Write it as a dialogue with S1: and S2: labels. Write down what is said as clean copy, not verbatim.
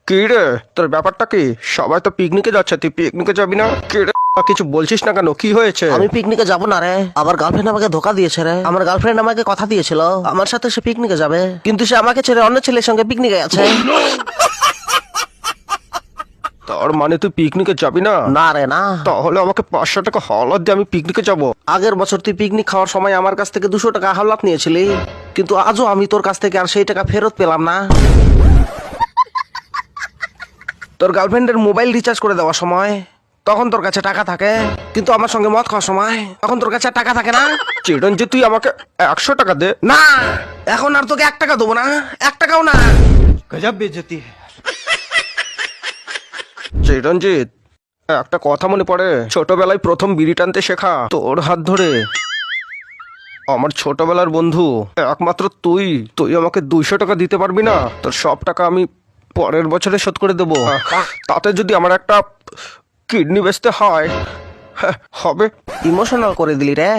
S1: কি রে, তোর ব্যাপারটা কি? সবাই তো পিকনিকে যাচ্ছে, তুই পিকনিকে যাবি না? কি রে, কিছু বলছিস না কেন? কি হয়েছে?
S2: আমি পিকনিকে যাব না রে। আমার গার্লফ্রেন্ড আমাকে ধোকা দিয়েছে রে। আমার গার্লফ্রেন্ড আমাকে কথা দিয়েছিল আমার সাথে সে পিকনিকে যাবে, কিন্তু সে আমাকে ছেড়ে অন্য ছেলের সঙ্গে পিকনিকে আছে।
S1: তার মানে তুই পিকনিকে যাবি না?
S2: না রে না।
S1: তাহলে আমাকে 500 টাকা হাওলাত দিয়ে আমি পিকনিকে যাব।
S2: আগের বছর তুই পিকনিক খাওয়ার সময় আমার কাছ থেকে 200 টাকা হাওলাত নিয়েছিলি, কিন্তু আজও আমি তোর কাছ থেকে আর সেই টাকা ফেরত পেলাম না। তোর গার্লফ্রেন্ডের মোবাইল রিচার্জ করে দেওয়ার সময় তখন তোর কাছে টাকা থাকে, কিন্তু আমার সঙ্গে মদ খাওয়ার সময় তখন তোর কাছে আর টাকা থাকে না।
S1: চিরঞ্জিত, তুই আমাকে 100 টাকা দে।
S2: না, এখন আর তোকে 1 টাকা দেবো না, 1 টাকাও না।
S1: গজব বেজতি। চিরঞ্জিত, একটা কথা মনে পড়ে, ছোটবেলায় প্রথম বিড়ি টানতে শেখা তোর হাত ধরে। আমার ছোটবেলার বন্ধু একমাত্র তুই তুই আমাকে 200 টাকা দিতে পারবি না? তোর সব টাকা আমি পরের বছরে শোধ করে দেবো। তাতে যদি আমার একটা কিডনি বেচতে হয়, হবে।
S2: ইমোশনাল করে দিলি রে।